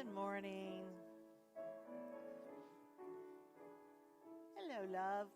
Good morning. Hello, love.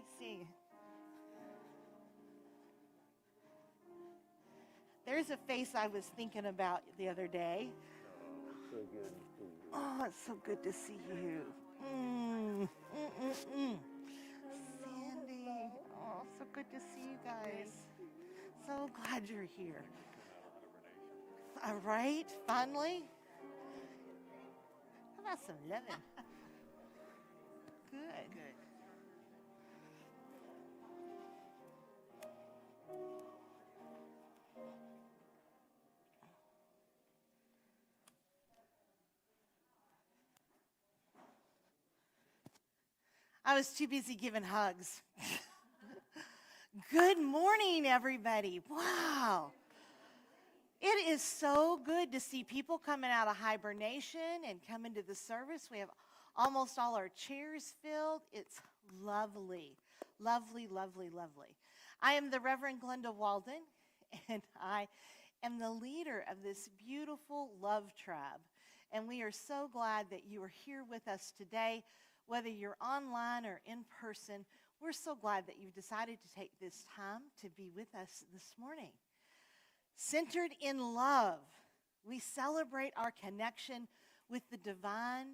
I see. There's a face I was thinking about the other day. So good to see you. Oh, it's so good to see you. Sandy. Oh, so good to see you guys. So glad you're here. All right, finally. How about some loving? Good. I was too busy giving hugs. Good morning, everybody. Wow. It is so good to see people coming out of hibernation and coming to the service. We have almost all our chairs filled. It's lovely, lovely, lovely, lovely. I am the Reverend Glenda Walden, and I am the leader of this beautiful love tribe. And we are so glad that you are here with us today, whether you're online or in person. We're so glad that you've decided to take this time to be with us this morning. Centered in love, we celebrate our connection with the divine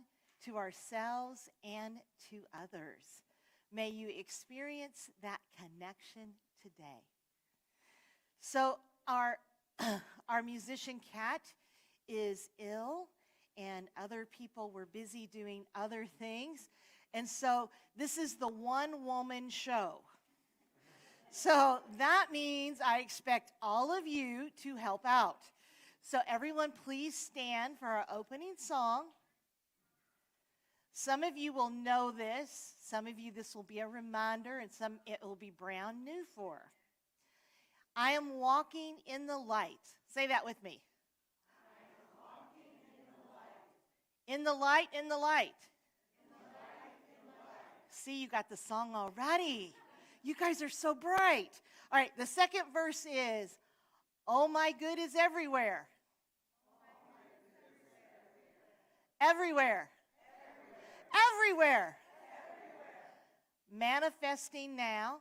to ourselves and to others. May you experience that connection today. So our musician Kat is ill, and other people were busy doing other things. And so this is the one-woman show. So that means I expect all of you to help out. So everyone, please stand for our opening song. Some of you will know this. Some of you, this will be a reminder, and some it will be brand new for. I am walking in the light. Say that with me. I am walking in the light. In the light, in the light. In the light, in the light. See, you got the song already. You guys are so bright. All right, the second verse is, oh my good is everywhere. Everywhere. Everywhere. Manifesting now.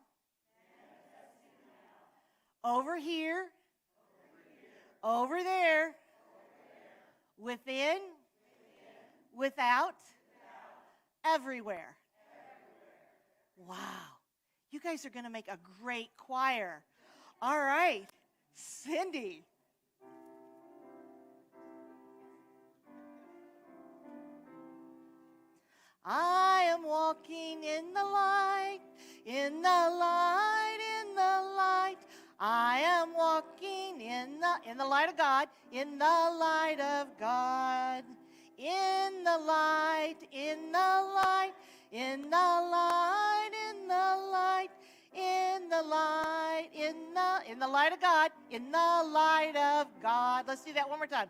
Over here. Over there. Within. Without. Everywhere. Wow. You guys are going to make a great choir. All right, Cindy. I am walking in the light, in the light, in the light. I am walking in the light of God, in the light of God. In the light, in the light, in the light, in the light, in the light, in the light of God, in the light of God. Let's do that one more time.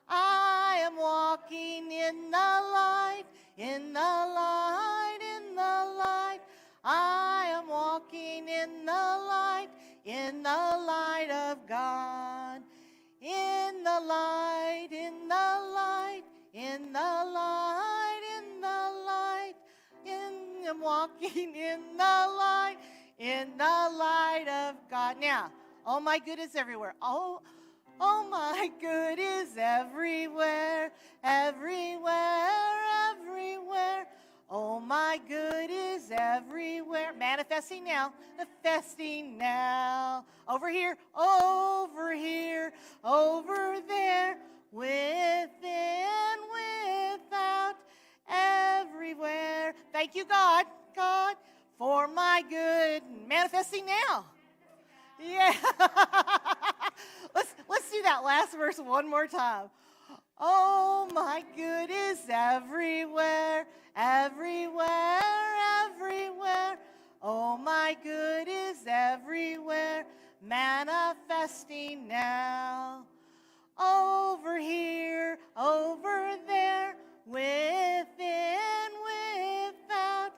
I am walking in the light, in the light, in the light. I am walking in the light, in the light of God. In the light, in the light, in the light, in the light. I'm walking in the light, in the light of God. Now, oh my good is everywhere. Oh my good is everywhere, everywhere, everywhere. Oh my good is everywhere. Manifesting now, manifesting now. Over here, over here, over there, within, without, everywhere. Thank you, God, for my good. Manifesting now. Yeah. Let's do that last verse one more time. Oh, my good is everywhere, everywhere, everywhere. Oh, my good is everywhere, manifesting now. Over here, over there, within, without.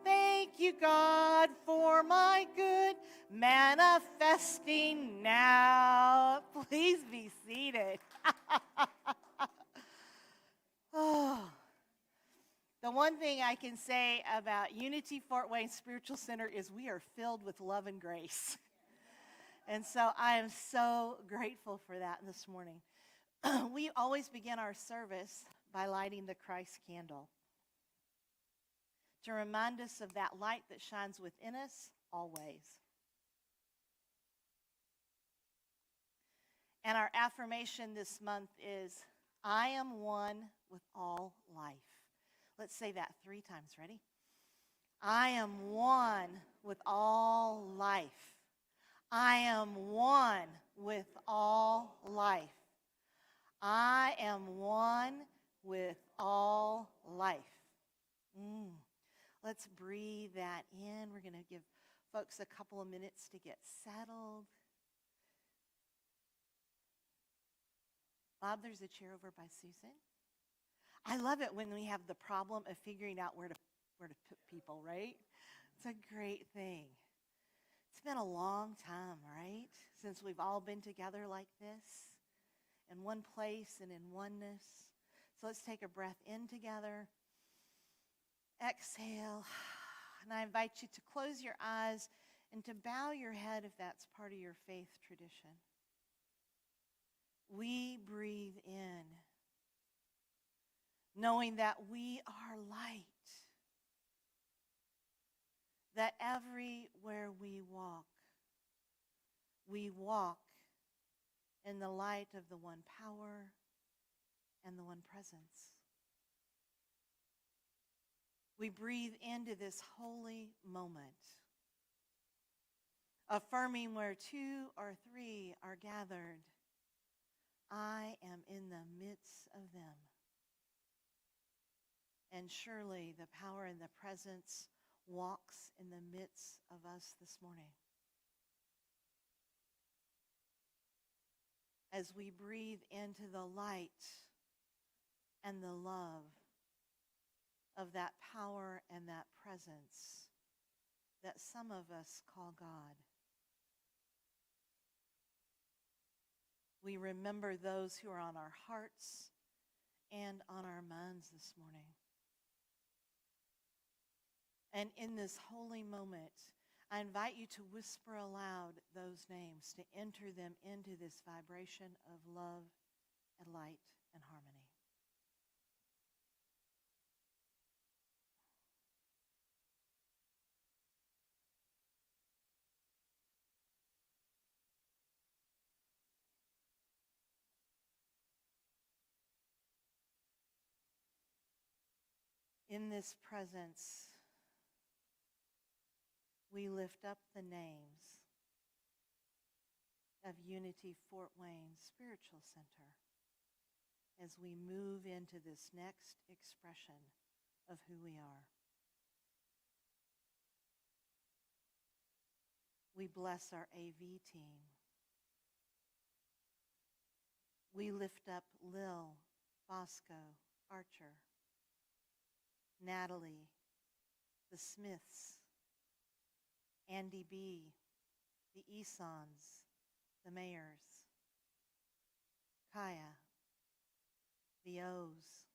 Thank you, God, for my good, manifesting now. Please be seated. Oh. The one thing I can say about Unity Fort Wayne Spiritual Center is we are filled with love and grace. And so I am so grateful for that this morning. We always begin our service by lighting the Christ candle to remind us of that light that shines within us always. And our affirmation this month is, I am one with all life. Let's say that 3 times. Ready? I am one with all life. I am one with all life. I am one with all life. Let's breathe that in. We're going to give folks a couple of minutes to get settled. Bob, there's a chair over by Susan. I love it when we have the problem of figuring out where to put people, right? It's a great thing. It's been a long time, right, since we've all been together like this, in one place and in oneness. So let's take a breath in together. Exhale. And I invite you to close your eyes and to bow your head if that's part of your faith tradition. We breathe in, knowing that we are light, that everywhere we walk in the light of the one power and the one presence. We breathe into this holy moment, affirming where 2 or 3 are gathered, I am in the midst of them. And surely the power and the presence walks in the midst of us this morning. As we breathe into the light and the love of that power and that presence that some of us call God. We remember those who are on our hearts and on our minds this morning. And in this holy moment, I invite you to whisper aloud those names, to enter them into this vibration of love and light and harmony. In this presence, we lift up the names of Unity Fort Wayne Spiritual Center as we move into this next expression of who we are. We bless our AV team. We lift up Lil, Bosco, Archer, Natalie, the Smiths, Andy B., the Esons, the Mayors, Kaya, the O's,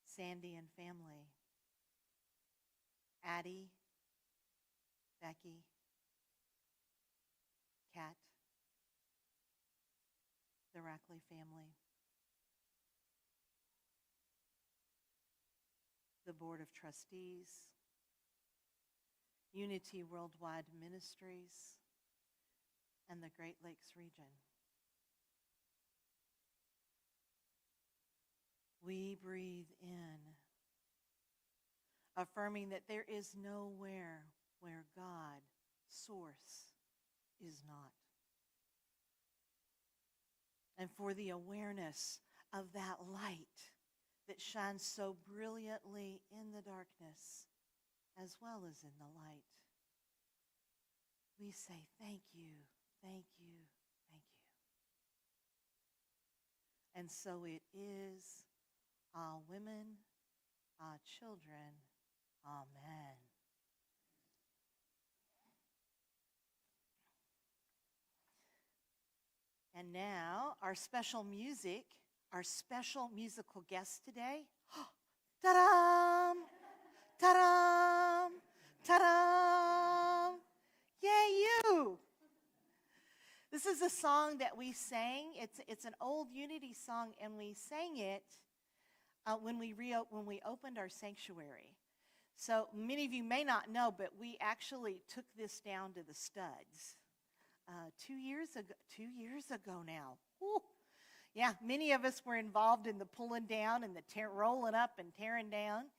Sandy and family, Addie, Becky, Kat, the Rackley family, the Board of Trustees, Unity Worldwide Ministries, and the Great Lakes region. We breathe in, affirming that there is nowhere where God, source, is not. And for the awareness of that light that shines so brilliantly in the darkness as well as in the light, we say thank you, thank you, thank you. And so it is, our women, our children, amen. And now our special musical guest today, Ta-dam! Ta-dam! Ta-dam! Yay, you! This is a song that we sang. It's an old Unity song, and we sang it when we opened our sanctuary. So many of you may not know, but we actually took this down to the studs 2 years ago. 2 years ago now. Woo. Yeah, many of us were involved in the pulling down and the rolling up and tearing down.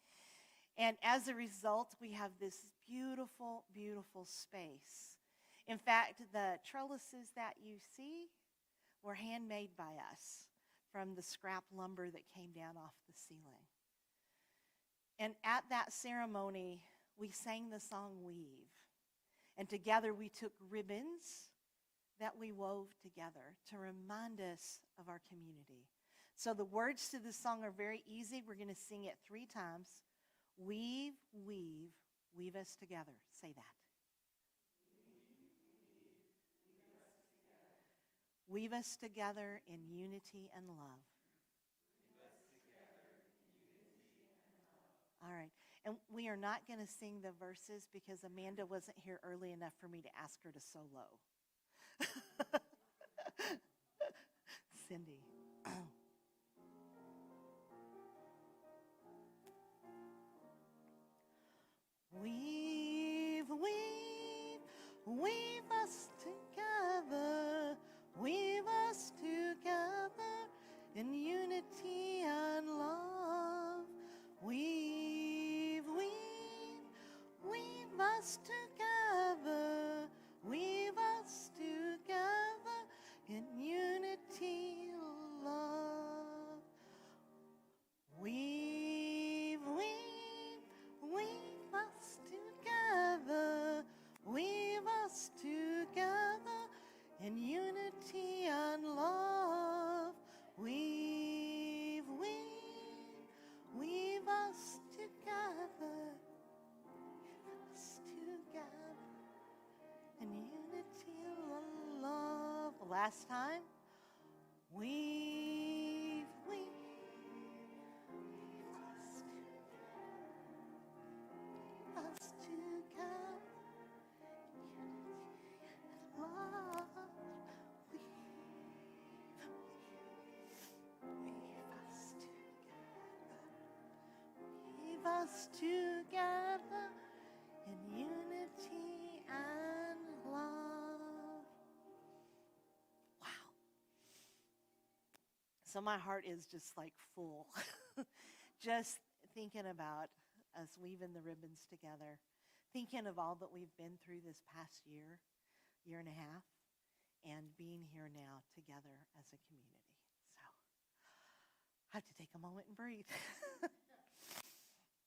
And as a result, we have this beautiful, beautiful space. In fact, the trellises that you see were handmade by us from the scrap lumber that came down off the ceiling. And at that ceremony, we sang the song Weave. And together we took ribbons that we wove together to remind us of our community. So the words to this song are very easy. We're going to sing it 3 times. Weave, weave, weave us together. Say that. Weave us together in unity and love. All right. And we are not going to sing the verses because Amanda wasn't here early enough for me to ask her to solo. Cindy. Weave, weave, weave us together. Weave us together in unity and love. Weave, weave, weave us together. Weave us together in unity and love. Weave, weave, weave us together. Weave us together in unity and love. Weave, weave, weave us together. Weave us together in unity and love. Last time. Weave, weave, weave us together. Love, weave us together in unity and love. Wow. So my heart is just like full. Just thinking about us weaving the ribbons together, thinking of all that we've been through this past year and a half, and being here now together as a community. So I have to take a moment and breathe.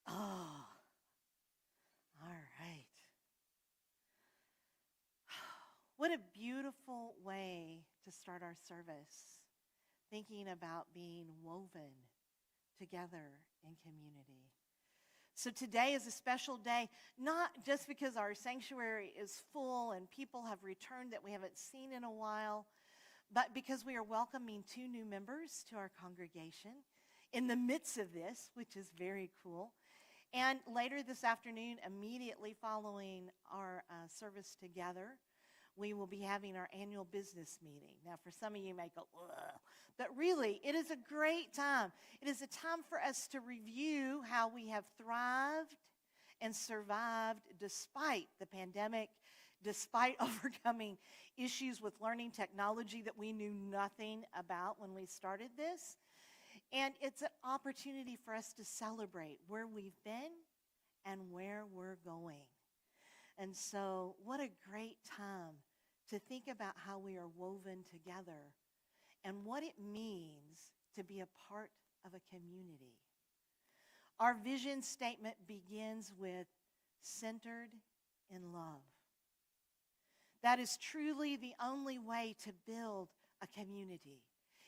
Oh, all right. What a beautiful way to start our service, thinking about being woven together in community. So today is a special day, not just because our sanctuary is full and people have returned that we haven't seen in a while, but because we are welcoming 2 new members to our congregation in the midst of this, which is very cool. And later this afternoon, immediately following our service together, we will be having our annual business meeting. Now, for some of you may go, ugh, but really, it is a great time. It is a time for us to review how we have thrived and survived despite the pandemic, despite overcoming issues with learning technology that we knew nothing about when we started this. And it's an opportunity for us to celebrate where we've been and where we're going. And so what a great time to think about how we are woven together and what it means to be a part of a community. Our vision statement begins with centered in love. That is truly the only way to build a community,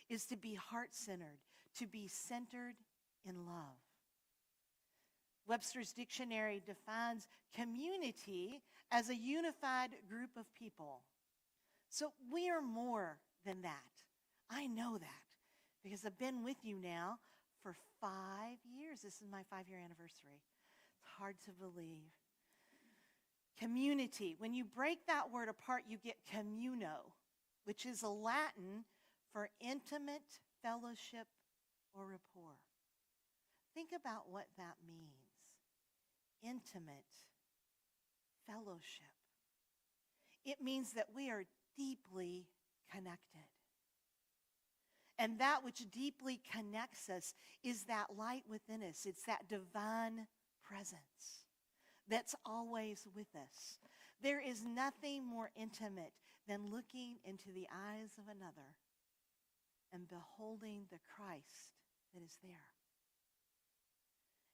is to be heart-centered, to be centered in love. Webster's dictionary defines community as a unified group of people. So we are more than that. I know that because I've been with you now for 5 years. This is my 5-year anniversary. It's hard to believe. Community. When you break that word apart, you get communo, which is a Latin for intimate fellowship or rapport. Think about what that means. Intimate fellowship. It means that we are deeply connected. And that which deeply connects us is that light within us. It's that divine presence that's always with us. There is nothing more intimate than looking into the eyes of another and beholding the Christ that is there.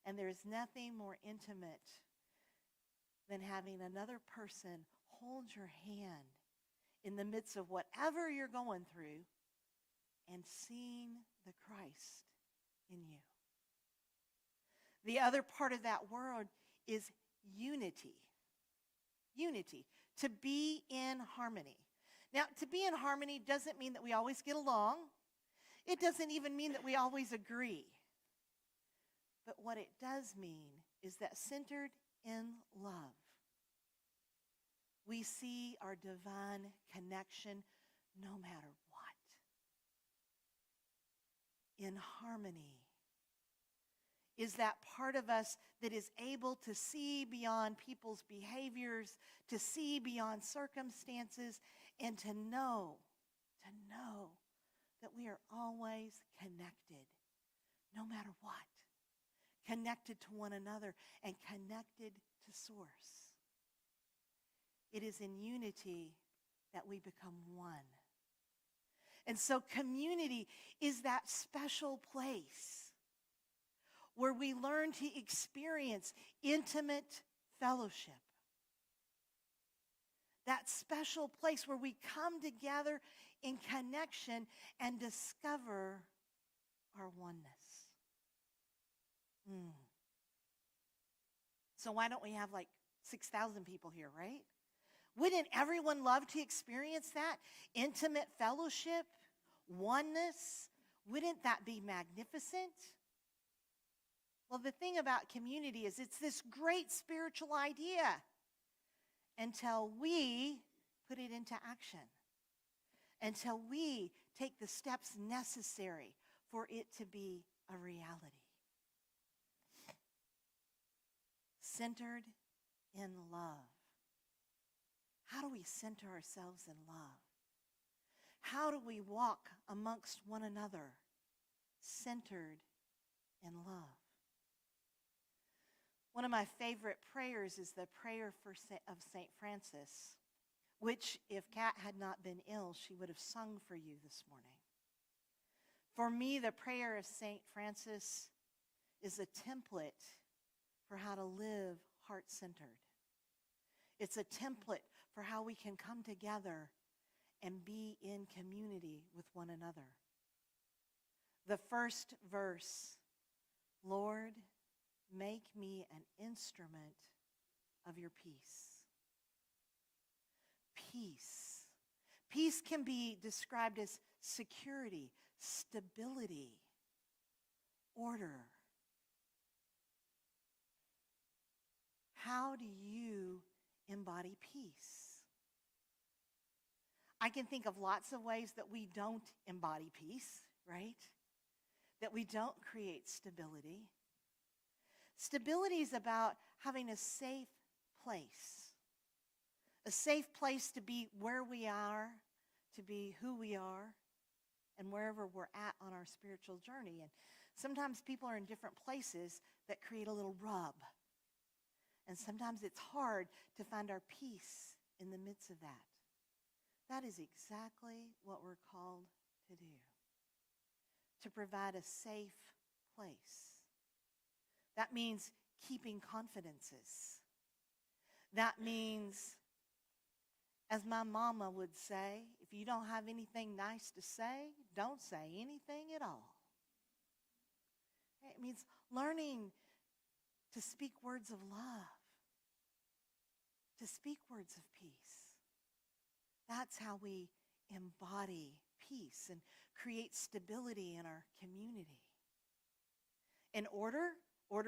And there is nothing more intimate than having another person hold your hand in the midst of whatever you're going through and seeing the Christ in you. The other part of that word is unity. Unity. To be in harmony. Now, to be in harmony doesn't mean that we always get along. It doesn't even mean that we always agree. But what it does mean is that centered in love, we see our divine connection no matter what. In harmony is that part of us that is able to see beyond people's behaviors, to see beyond circumstances, and to know that we are always connected, no matter what. Connected to one another and connected to Source. It is in unity that we become one. And so community is that special place where we learn to experience intimate fellowship. That special place where we come together in connection and discover our oneness. So why don't we have like 6,000 people here, right? Wouldn't everyone love to experience that? Intimate fellowship, oneness. Wouldn't that be magnificent? Well, the thing about community is it's this great spiritual idea until we put it into action, until we take the steps necessary for it to be a reality. Centered in love. How do we center ourselves in love? How do we walk amongst one another centered in love? One of my favorite prayers is the prayer of St. Francis, which if Kat had not been ill, she would have sung for you this morning. For me, the prayer of St. Francis is a template for how to live heart-centered. It's a template for how we can come together and be in community with one another. The first verse, Lord, make me an instrument of your peace. Peace. Peace can be described as security, stability, order. How do you embody peace? I can think of lots of ways that we don't embody peace, right? That we don't create stability. Stability is about having a safe place. A safe place to be where we are, to be who we are, and wherever we're at on our spiritual journey. And sometimes people are in different places that create a little rub. And sometimes it's hard to find our peace in the midst of that. That is exactly what we're called to do. To provide a safe place. That means keeping confidences. That means, as my mama would say, if you don't have anything nice to say, don't say anything at all. It means learning to speak words of love, to speak words of peace. That's how we embody peace and create stability in our community. And order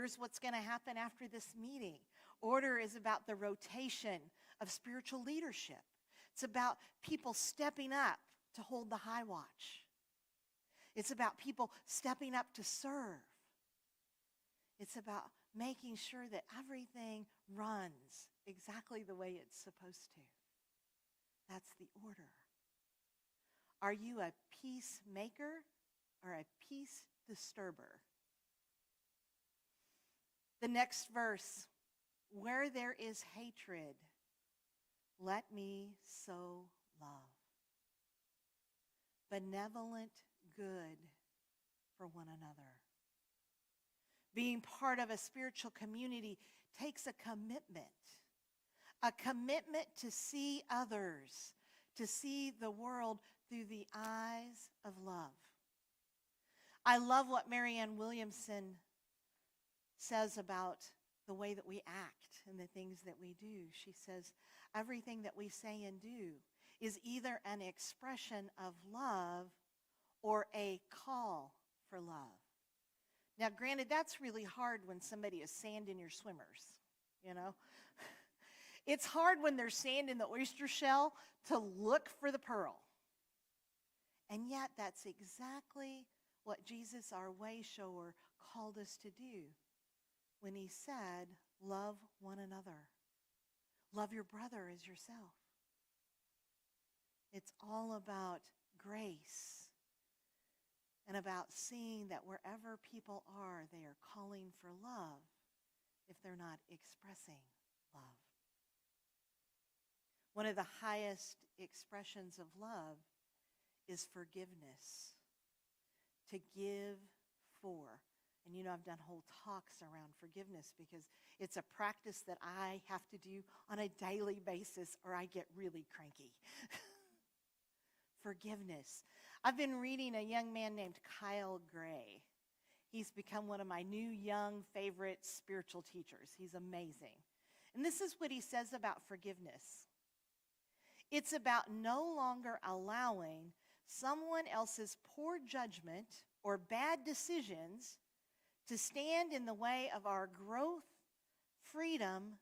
is what's going to happen after this meeting. Order is about the rotation of spiritual leadership. It's about people stepping up to hold the high watch. It's about people stepping up to serve. It's about making sure that everything runs exactly the way it's supposed to. That's the order. Are you a peacemaker or a peace disturber? The next verse, where there is hatred, let me sow love. Benevolent good for one another. Being part of a spiritual community takes a commitment to see others, to see the world through the eyes of love. I love what Marianne Williamson says about the way that we act and the things that we do. She says, everything that we say and do is either an expression of love or a call for love. Now, granted, that's really hard when somebody is sand in your swimmers, you know. It's hard when there's sand in the oyster shell to look for the pearl. And yet, that's exactly what Jesus, our way shower, called us to do when he said, love one another. Love your brother as yourself. It's all about grace and about seeing that wherever people are, they are calling for love if they're not expressing love. One of the highest expressions of love is forgiveness. To give for. And you know, I've done whole talks around forgiveness because it's a practice that I have to do on a daily basis or I get really cranky. Forgiveness. I've been reading a young man named Kyle Gray. He's become one of my new young favorite spiritual teachers. He's amazing. And this is what he says about forgiveness. It's about no longer allowing someone else's poor judgment or bad decisions to stand in the way of our growth, freedom,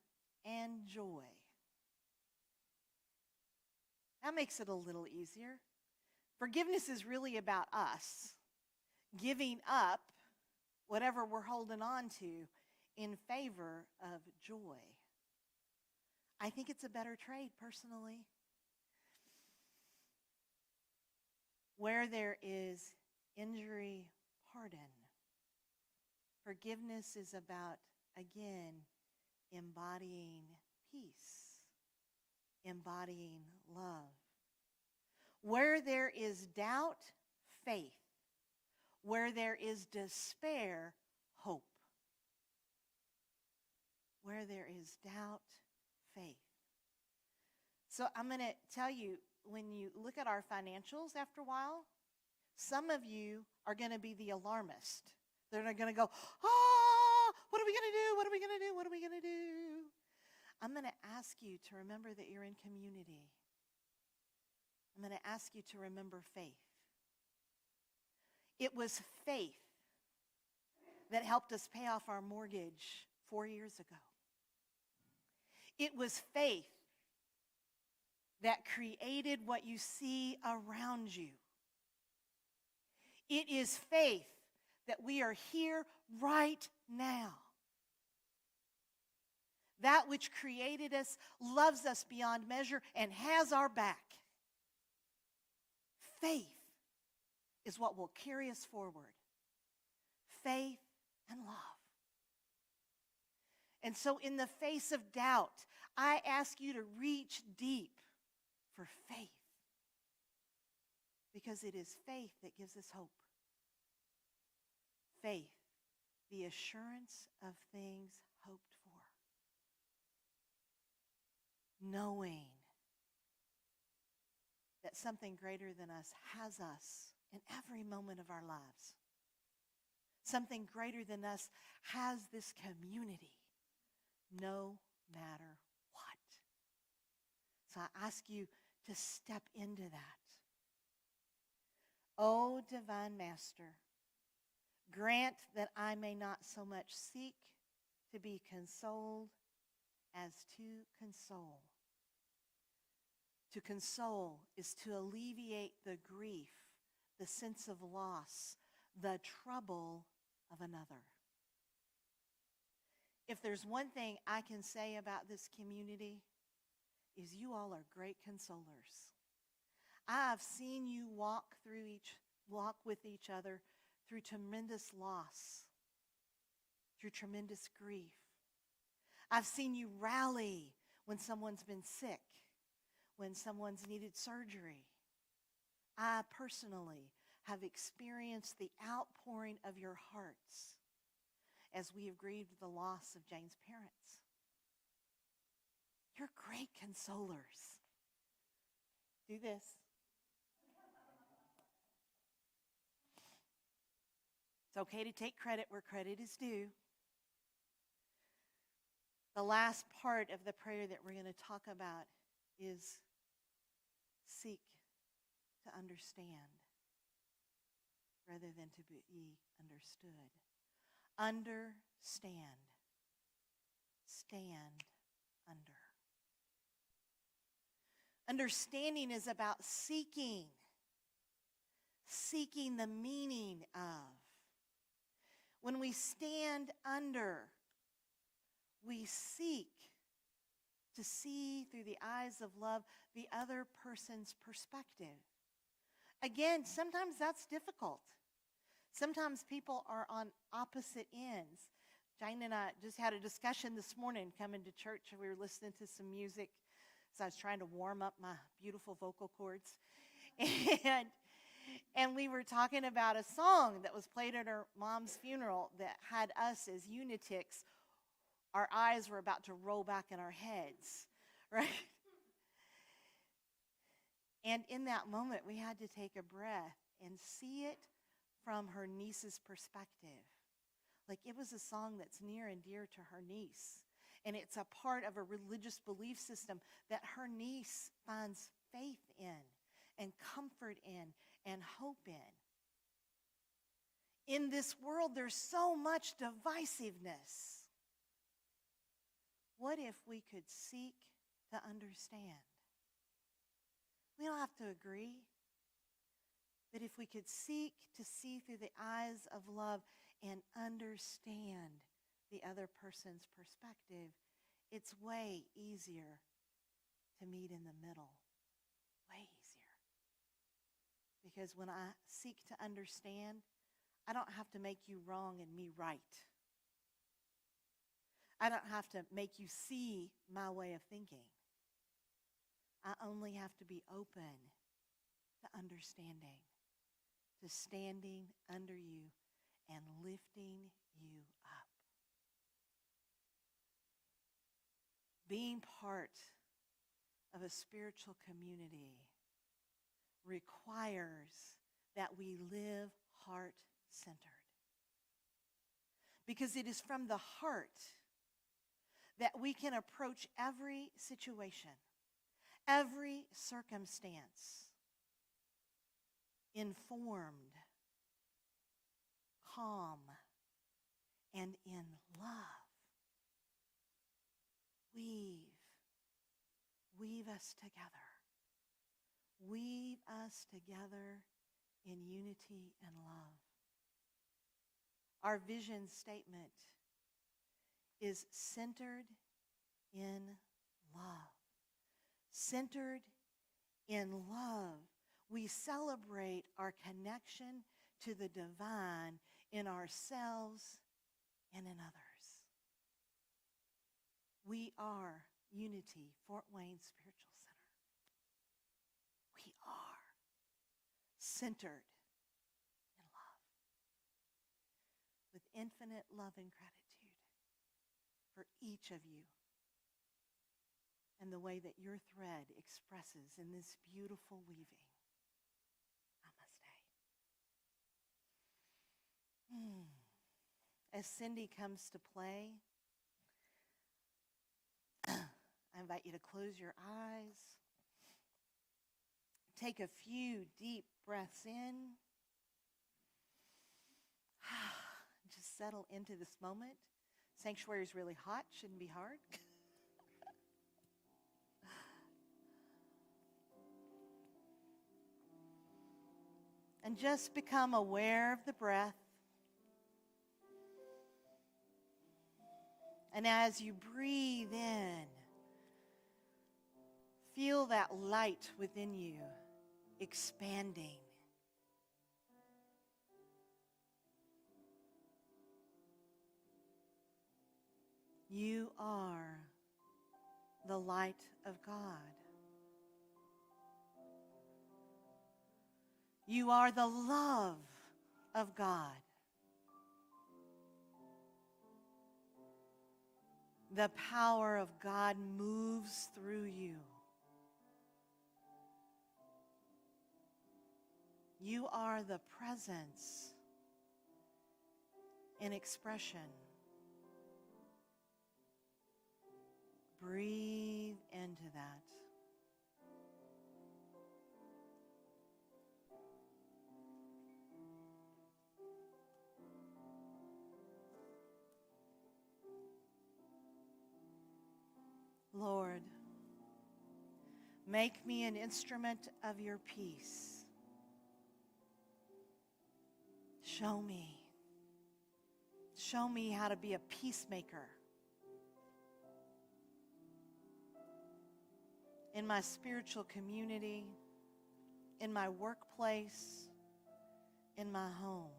and joy. That makes it a little easier. Forgiveness is really about us giving up whatever we're holding on to in favor of joy. I think it's a better trade, personally. Where there is injury, pardon. Forgiveness is about, again, embodying peace, embodying love. Where there is doubt, faith. Where there is despair, hope. Where there is doubt, faith. So I'm going to tell you, when you look at our financials after a while, some of you are going to be the alarmist. They're going to go, what are we going to do? What are we going to do? What are we going to do? I'm going to ask you to remember that you're in community. I'm going to ask you to remember faith. It was faith that helped us pay off our mortgage 4 years ago. It was faith that created what you see around you. It is faith that we are here right now. That which created us loves us beyond measure and has our back. Faith is what will carry us forward. Faith and love. And so in the face of doubt, I ask you to reach deep for faith. Because it is faith that gives us hope. Faith, the assurance of things hoped for. Knowing that something greater than us has us in every moment of our lives. Something greater than us has this community, no matter what. So I ask you to step into that. Oh, divine Master, Grant that I may not so much seek to be consoled as to console. To console is to alleviate the grief, the sense of loss, the trouble of another. If there's one thing I can say about this community, is you all are great consolers. I've seen you walk with each other through tremendous loss, through tremendous grief. I've seen you rally when someone's been sick, when someone's needed surgery. I personally have experienced the outpouring of your hearts as we have grieved the loss of Jane's parents. You're great consolers. Do this. It's okay to take credit where credit is due. The last part of the prayer that we're going to talk about is seek to understand rather than to be understood. Understand. Stand under. Understanding is about seeking the meaning of. When we stand under, we seek to see through the eyes of love the other person's perspective. Again, sometimes that's difficult. Sometimes people are on opposite ends. Jane and I just had a discussion this morning coming to church. We were listening to some music, so I was trying to warm up my beautiful vocal cords. And we were talking about a song that was played at her mom's funeral that had us as lunatics. Our eyes were about to roll back in our heads, right? And in that moment, we had to take a breath and see it from her niece's perspective. Like it was a song that's near and dear to her niece. And it's a part of a religious belief system that her niece finds faith in and comfort in and hope in. In this world, there's so much divisiveness. What if we could seek to understand? We don't have to agree. But if we could seek to see through the eyes of love and understand the other person's perspective, it's way easier to meet in the middle. Way easier. Because when I seek to understand, I don't have to make you wrong and me right. I don't have to make you see my way of thinking. I only have to be open to understanding, to standing under you and lifting you up. Being part of a spiritual community requires that we live heart-centered. Because it is from the heart that we can approach every situation, every circumstance, informed, calm, and in love. Weave us together. Weave us together in unity and love. Our vision statement is centered in love. Centered in love, we celebrate our connection to the divine in ourselves and in others. We are Unity Fort Wayne Spiritual Center. We are centered in love with infinite love and gratitude for each of you and the way that your thread expresses in this beautiful weaving. Namaste. As Cindy comes to play, I invite you to close your eyes. Take a few deep breaths in. settle into this moment. Sanctuary is really hot, shouldn't be hard. And just become aware of the breath. And as you breathe in, feel that light within you expanding. You are the light of God. You are the love of God. The power of God moves through you. You are the presence in expression. Breathe into that. Lord, make me an instrument of your peace. Show me. Show me how to be a peacemaker in my spiritual community, in my workplace, in my home.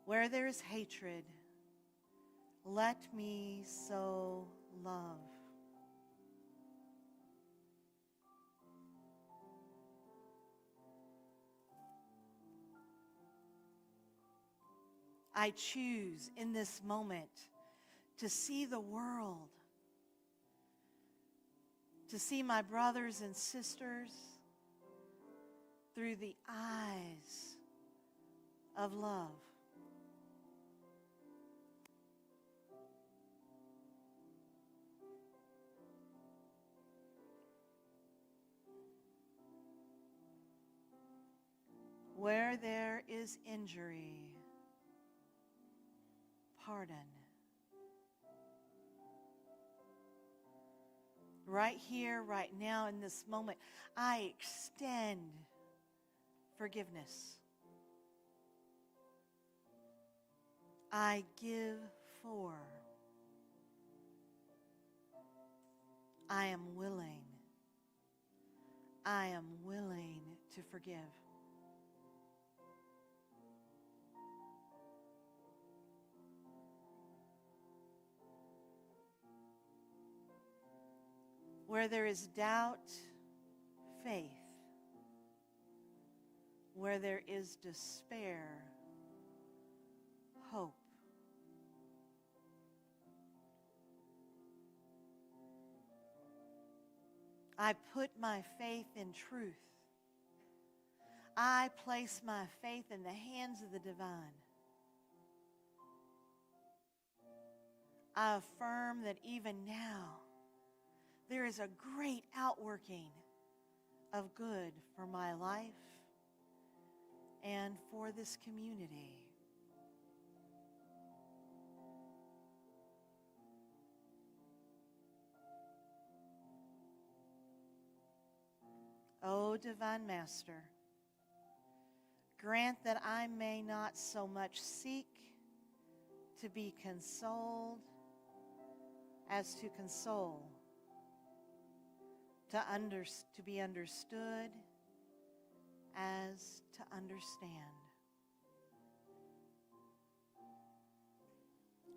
Where there is hatred, let me sow love. I choose in this moment to see the world, to see my brothers and sisters through the eyes of love. Where there is injury, pardon. Right here, right now, in this moment, I extend forgiveness. I give for. I am willing. I am willing to forgive. Where there is doubt, faith. Where there is despair, hope. I put my faith in truth. I place my faith in the hands of the divine. I affirm that even now, there is a great outworking of good for my life and for this community. O Divine Master, grant that I may not so much seek to be consoled as to console, to be understood as to understand.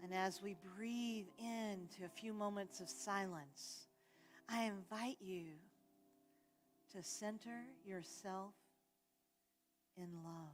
And as we breathe into a few moments of silence, I invite you to center yourself in love.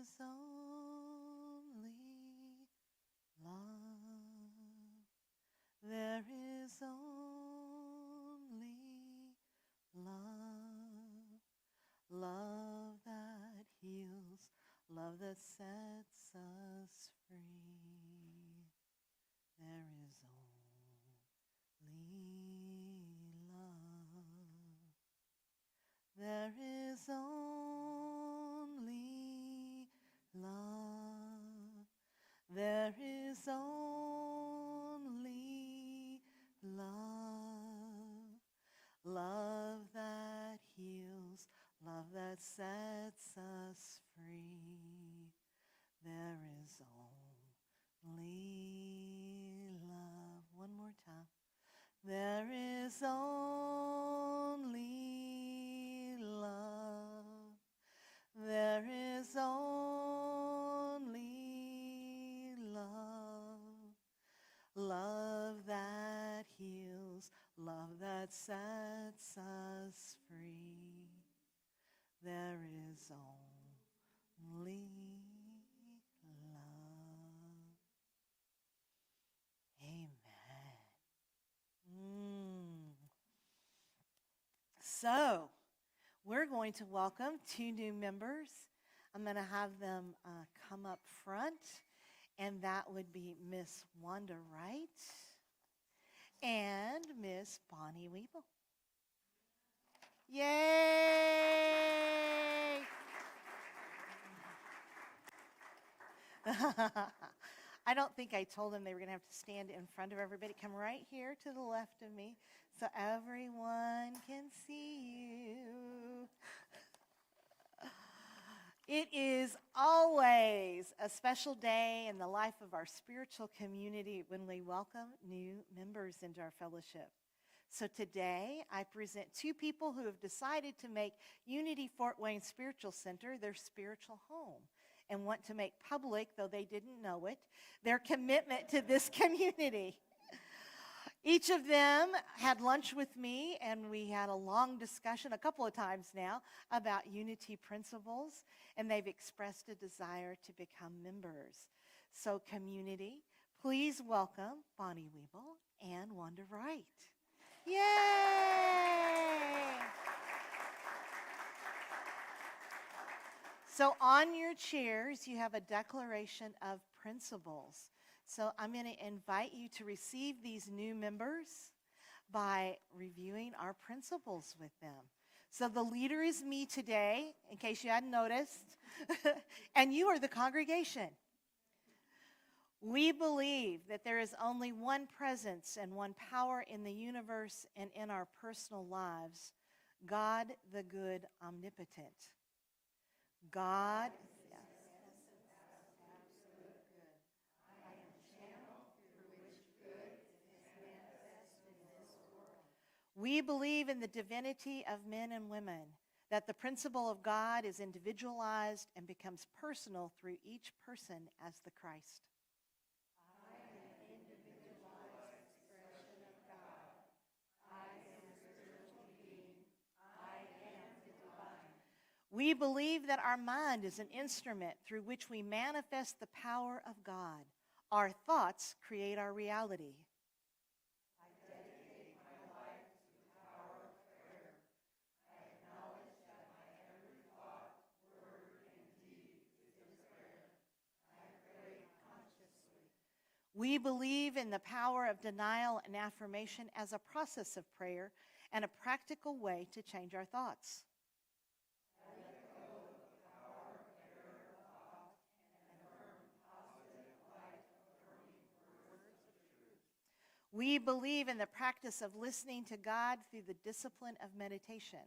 is only love. There is only love. Love that heals, love that sets us free. There is only love. There is only love. There is only love. Love that heals, love that sets us free. There is only love. One more time. There is only love. There is only love. Love that heals, love that sets us free. There is only love. Amen. So, we're going to welcome 2 new members. I'm going to have them come up front, and that would be Miss Wanda Wright and Miss Bonnie Weeble. Yay! I don't think I told them they were going to have to stand in front of everybody. Come right here to the left of me so everyone can see you. It is always a special day in the life of our spiritual community when we welcome new members into our fellowship. So today, I present 2 people who have decided to make Unity Fort Wayne Spiritual Center their spiritual home and want to make public, though they didn't know it, their commitment to this community. Each of them had lunch with me, and we had a long discussion a couple of times now about unity principles, and they've expressed a desire to become members. So community, please welcome Bonnie Weeble and Wanda Wright. Yay! So on your chairs, you have a declaration of principles. So I'm going to invite you to receive these new members by reviewing our principles with them. So the leader is me today, in case you hadn't noticed, and you are the congregation. We believe that there is only one presence and one power in the universe and in our personal lives, God the good omnipotent. God, yes. We believe in the divinity of men and women, that the principle of God is individualized and becomes personal through each person as the Christ. I am an individualized expression of God. I am a spiritual being. I am the divine. We believe that our mind is an instrument through which we manifest the power of God. Our thoughts create our reality. We believe in the power of denial and affirmation as a process of prayer and a practical way to change our thoughts. We believe in the practice of listening to God through the discipline of meditation.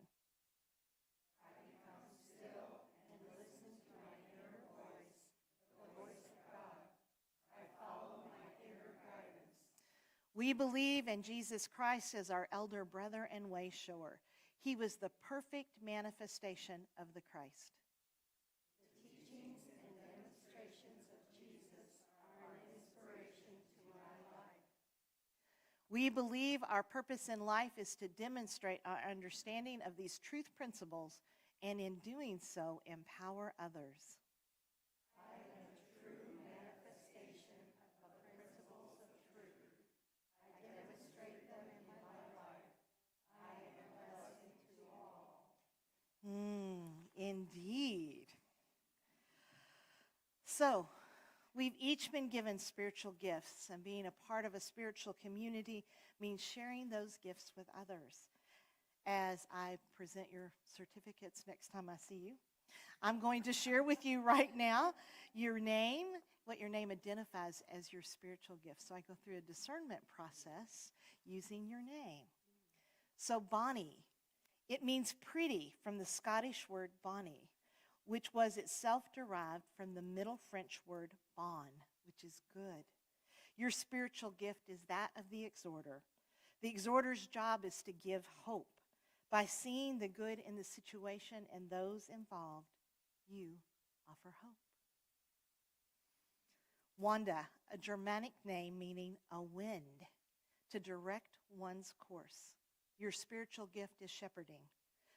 We believe in Jesus Christ as our elder brother and way shower. He was the perfect manifestation of the Christ. The teachings and demonstrations of Jesus are an inspiration to my life. We believe our purpose in life is to demonstrate our understanding of these truth principles and in doing so empower others. So, we've each been given spiritual gifts, and being a part of a spiritual community means sharing those gifts with others. As I present your certificates next time I see you, I'm going to share with you right now your name, what your name identifies as your spiritual gift. So I go through a discernment process using your name. So Bonnie, it means pretty from the Scottish word bonnie, which was itself derived from the Middle French word bon, which is good. Your spiritual gift is that of the exhorter. The exhorter's job is to give hope. By seeing the good in the situation and those involved, you offer hope. Wanda, a Germanic name meaning a wind, to direct one's course. Your spiritual gift is shepherding,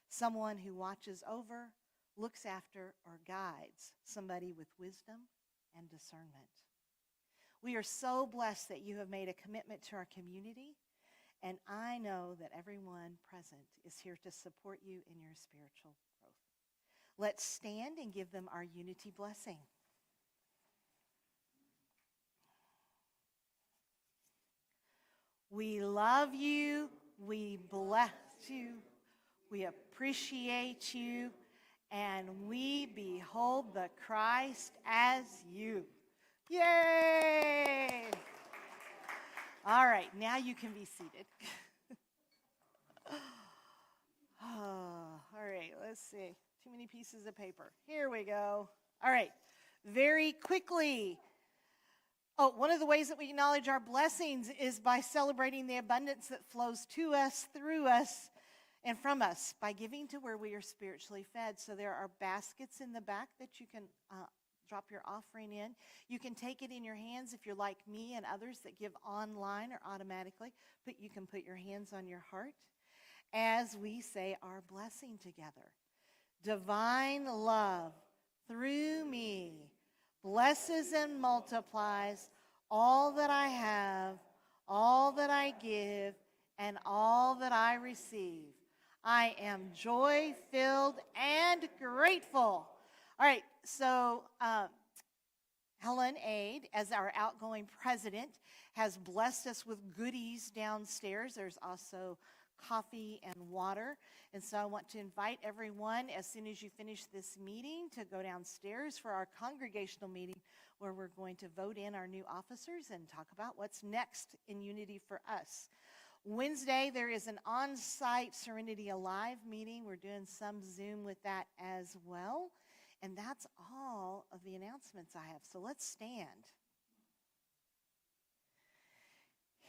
someone who watches over, looks after, or guides somebody with wisdom and discernment. We are so blessed that you have made a commitment to our community, and I know that everyone present is here to support you in your spiritual growth. Let's stand and give them our unity blessing. We love you. We bless you. We appreciate you. And we behold the Christ as you. Yay! All right, now you can be seated. All right, let's see. Too many pieces of paper. Here we go. All right, very quickly. Oh, one of the ways that we acknowledge our blessings is by celebrating the abundance that flows to us, through us, and from us by giving to where we are spiritually fed. So there are baskets in the back that you can drop your offering in. You can take it in your hands if you're like me and others that give online or automatically, but you can put your hands on your heart as we say our blessing together. Divine love through me blesses and multiplies all that I have, all that I give, and all that I receive. I am joy-filled and grateful. All right, so Helen Aid, as our outgoing president, has blessed us with goodies downstairs. There's also coffee and water. And so I want to invite everyone, as soon as you finish this meeting, to go downstairs for our congregational meeting where we're going to vote in our new officers and talk about what's next in Unity for us. Wednesday, there is an on-site Serenity Alive meeting. We're doing some Zoom with that as well. And that's all of the announcements I have. So let's stand.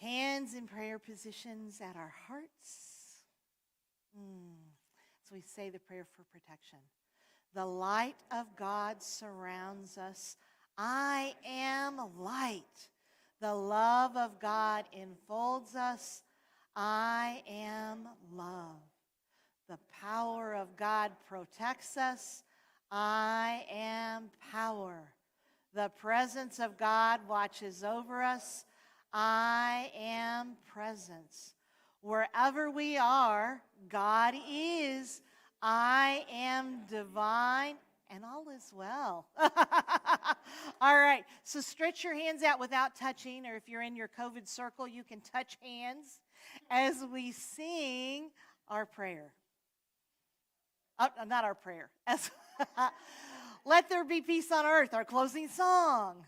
Hands in prayer positions at our hearts. So we say the prayer for protection. The light of God surrounds us. I am light. The love of God enfolds us. I am love. The power of God protects us. I am power. The presence of God watches over us. I am presence. Wherever we are, God is. I am divine, and all is well. All right, so stretch your hands out without touching, or if you're in your COVID circle, you can touch hands as we sing our prayer. Not our prayer. Let there be peace on earth, our closing song.